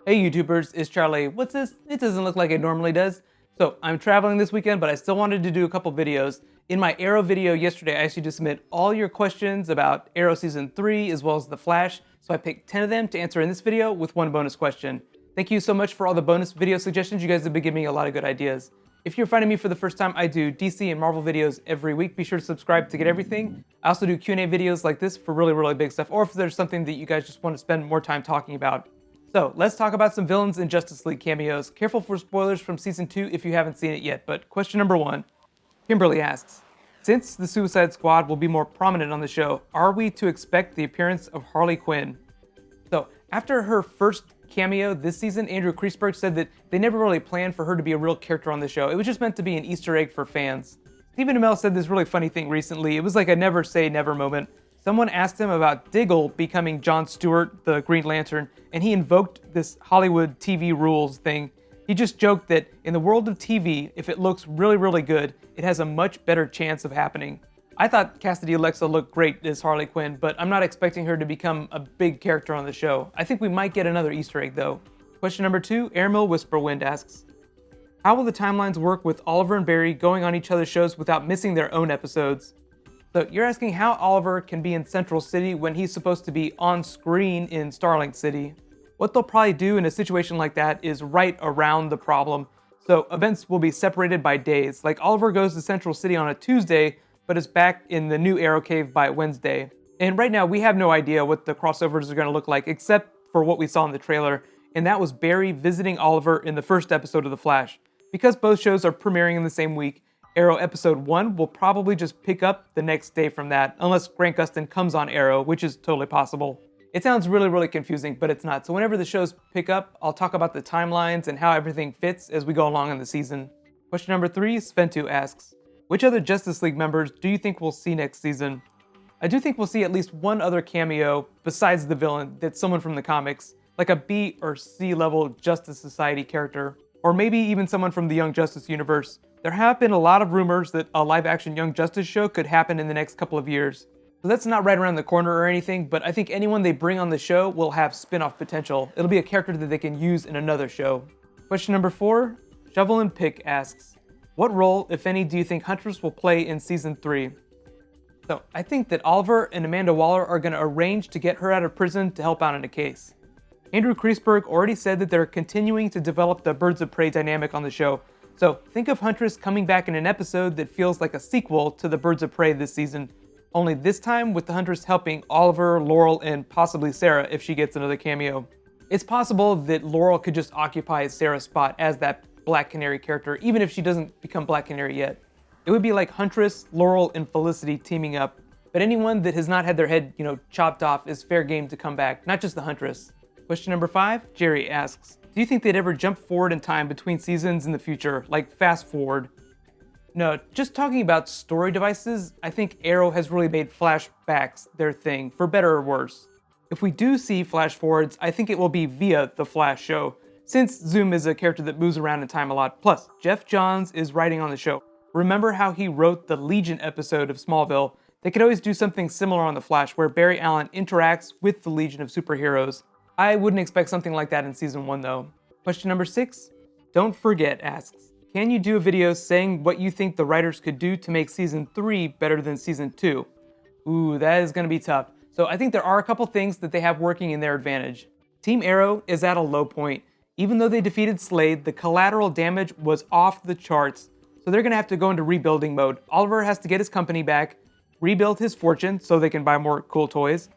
Hey YouTubers, it's Charlie. What's this? It doesn't look like it normally does. So I'm traveling this weekend, but I still wanted to do a couple videos. In my Arrow video yesterday, I asked you to submit all your questions about Arrow Season 3 as well as The Flash. So I picked 10 of them to answer in this video with one bonus question. Thank you so much for all the bonus video suggestions. You guys have been giving me a lot of good ideas. If you're finding me for the first time, I do DC and Marvel videos every week. Be sure to subscribe to get everything. I also do Q&A videos like this for really big stuff, or if there's something that you guys just want to spend more time talking about. So let's talk about some villains in Justice League cameos. Careful for spoilers from Season 2 if you haven't seen it yet, but question number 1. Kimberly asks, since the Suicide Squad will be more prominent on the show, are we to expect the appearance of Harley Quinn? So after her first cameo this season, Andrew Kreisberg said that they never really planned for her to be a real character on the show. It was just meant to be an Easter egg for fans. Stephen Amell said this really funny thing recently. It was like a never say never moment. Someone asked him about Diggle becoming John Stewart, the Green Lantern, and he invoked this Hollywood TV rules thing. He just joked that in the world of TV, if it looks really good, it has a much better chance of happening. I thought Cassidy Alexa looked great as Harley Quinn, but I'm not expecting her to become a big character on the show. I think we might get another Easter egg though. Question number 2, Airmill Whisperwind asks, how will the timelines work with Oliver and Barry going on each other's shows without missing their own episodes? So you're asking how Oliver can be in Central City when he's supposed to be on screen in Starling City. What they'll probably do in a situation like that is right around the problem. So events will be separated by days. Like Oliver goes to Central City on a Tuesday, but is back in the new Arrow Cave by Wednesday. And right now we have no idea what the crossovers are going to look like except for what we saw in the trailer. And that was Barry visiting Oliver in the first episode of The Flash. Because both shows are premiering in the same week, Arrow Episode 1 will probably just pick up the next day from that, unless Grant Gustin comes on Arrow, which is totally possible. It sounds really confusing, but it's not. So whenever the shows pick up, I'll talk about the timelines and how everything fits as we go along in the season. Question number 3, Sventu asks, which other Justice League members do you think we'll see next season? I do think we'll see at least one other cameo besides the villain that's someone from the comics, like a B or C level Justice Society character, or maybe even someone from the Young Justice universe. There have been a lot of rumors that a live-action Young Justice show could happen in the next couple of years. So that's not right around the corner or anything, but I think anyone they bring on the show will have spin-off potential. It'll be a character that they can use in another show. Question number 4, Shovel and Pick asks, what role, if any, do you think Huntress will play in Season 3? So I think that Oliver and Amanda Waller are going to arrange to get her out of prison to help out in a case. Andrew Kreisberg already said that they're continuing to develop the Birds of Prey dynamic on the show. So think of Huntress coming back in an episode that feels like a sequel to the Birds of Prey this season, only this time with the Huntress helping Oliver, Laurel, and possibly Sarah if she gets another cameo. It's possible that Laurel could just occupy Sarah's spot as that Black Canary character, even if she doesn't become Black Canary yet. It would be like Huntress, Laurel, and Felicity teaming up, but anyone that has not had their head, chopped off is fair game to come back, not just the Huntress. Question number 5, Jerry asks, do you think they'd ever jump forward in time between seasons in the future, like fast forward? No, just talking about story devices, I think Arrow has really made flashbacks their thing, for better or worse. If we do see flash forwards, I think it will be via the Flash show, since Zoom is a character that moves around in time a lot. Plus, Jeff Johns is writing on the show. Remember how he wrote the Legion episode of Smallville? They could always do something similar on The Flash, where Barry Allen interacts with the Legion of superheroes. I wouldn't expect something like that in Season 1 though. Question number 6, Don't Forget asks, can you do a video saying what you think the writers could do to make Season 3 better than Season 2? Ooh, that is going to be tough. So I think there are a couple things that they have working in their advantage. Team Arrow is at a low point. Even though they defeated Slade, the collateral damage was off the charts. So they're going to have to go into rebuilding mode. Oliver has to get his company back, rebuild his fortune so they can buy more cool toys.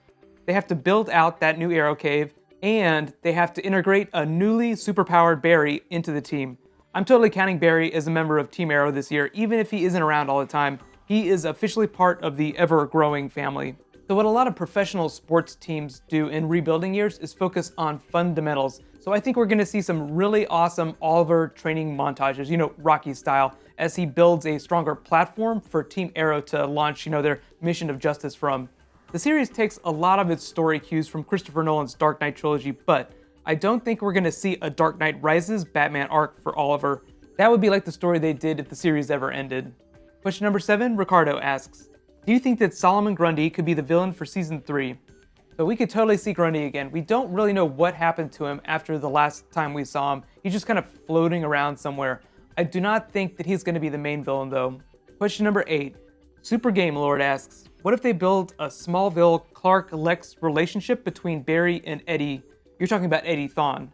They have to build out that new Arrow Cave, and they have to integrate a newly superpowered Barry into the team. I'm totally counting Barry as a member of Team Arrow this year, even if he isn't around all the time. He is officially part of the ever-growing family. So what a lot of professional sports teams do in rebuilding years is focus on fundamentals. So I think we're going to see some really awesome Oliver training montages, Rocky style, as he builds a stronger platform for Team Arrow to launch, their mission of justice from. The series takes a lot of its story cues from Christopher Nolan's Dark Knight trilogy, but I don't think we're going to see a Dark Knight Rises Batman arc for Oliver. That would be like the story they did if the series ever ended. Question number 7, Ricardo asks, do you think that Solomon Grundy could be the villain for Season 3? So we could totally see Grundy again. We don't really know what happened to him after the last time we saw him. He's just kind of floating around somewhere. I do not think that he's going to be the main villain though. Question number 8. Super Game Lord asks, what if they build a Smallville Clark-Lex relationship between Barry and Eddie? You're talking about Eddie Thawne.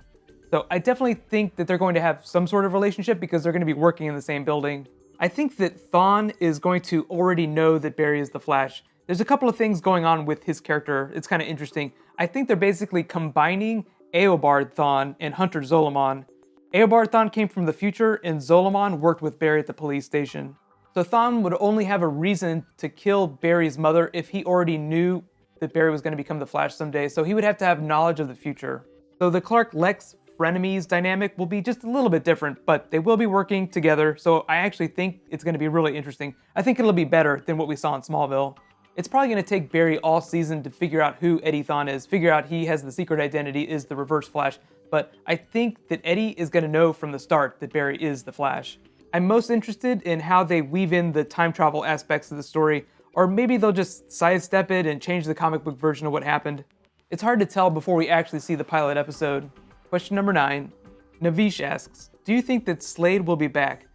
So I definitely think that they're going to have some sort of relationship because they're going to be working in the same building. I think that Thawne is going to already know that Barry is the Flash. There's a couple of things going on with his character. It's kind of interesting. I think they're basically combining Eobard Thawne and Hunter Zolomon. Eobard Thawne came from the future, and Zolomon worked with Barry at the police station. So Thawne would only have a reason to kill Barry's mother if he already knew that Barry was going to become the Flash someday, so he would have to have knowledge of the future. So the Clark-Lex frenemies dynamic will be just a little bit different, but they will be working together, so I actually think it's going to be really interesting. I think it'll be better than what we saw in Smallville. It's probably going to take Barry all season to figure out who Eddie Thawne is, figure out he has the secret identity, is the Reverse Flash, but I think that Eddie is going to know from the start that Barry is the Flash. I'm most interested in how they weave in the time travel aspects of the story, or maybe they'll just sidestep it and change the comic book version of what happened. It's hard to tell before we actually see the pilot episode. Question number 9. Navish asks, do you think that Slade will be back?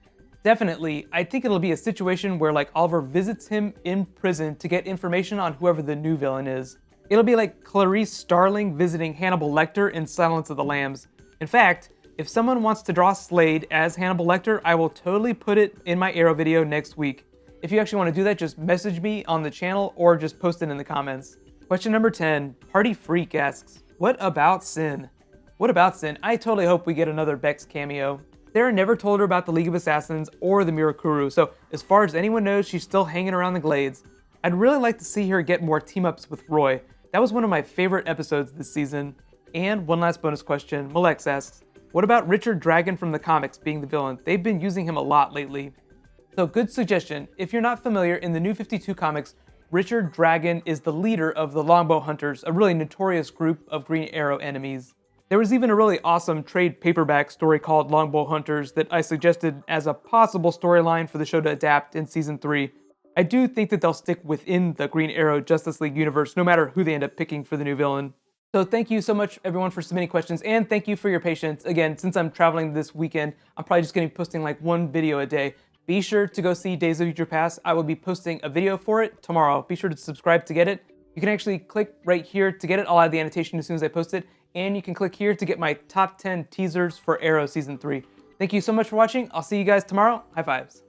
Definitely. I think it'll be a situation where like Oliver visits him in prison to get information on whoever the new villain is. It'll be like Clarice Starling visiting Hannibal Lecter in Silence of the Lambs. In fact, if someone wants to draw Slade as Hannibal Lecter, I will totally put it in my Arrow video next week. If you actually want to do that, just message me on the channel or just post it in the comments. Question number 10. Party Freak asks, what about Sin? What about Sin? I totally hope we get another Bex cameo. Sarah never told her about the League of Assassins or the Mirakuru, so as far as anyone knows, she's still hanging around the Glades. I'd really like to see her get more team-ups with Roy. That was one of my favorite episodes this season. And one last bonus question, Malex asks, what about Richard Dragon from the comics being the villain? They've been using him a lot lately. So good suggestion. If you're not familiar, in the New 52 comics, Richard Dragon is the leader of the Longbow Hunters, a really notorious group of Green Arrow enemies. There was even a really awesome trade paperback story called Longbow Hunters that I suggested as a possible storyline for the show to adapt in Season 3. I do think that they'll stick within the Green Arrow Justice League universe no matter who they end up picking for the new villain. So thank you so much everyone for submitting questions, and thank you for your patience. Again, since I'm traveling this weekend, I'm probably just going to be posting like one video a day. Be sure to go see Days of Future Past. I will be posting a video for it tomorrow. Be sure to subscribe to get it. You can actually click right here to get it. I'll add the annotation as soon as I post it. And you can click here to get my top 10 teasers for Arrow Season 3. Thank you so much for watching. I'll see you guys tomorrow. High fives.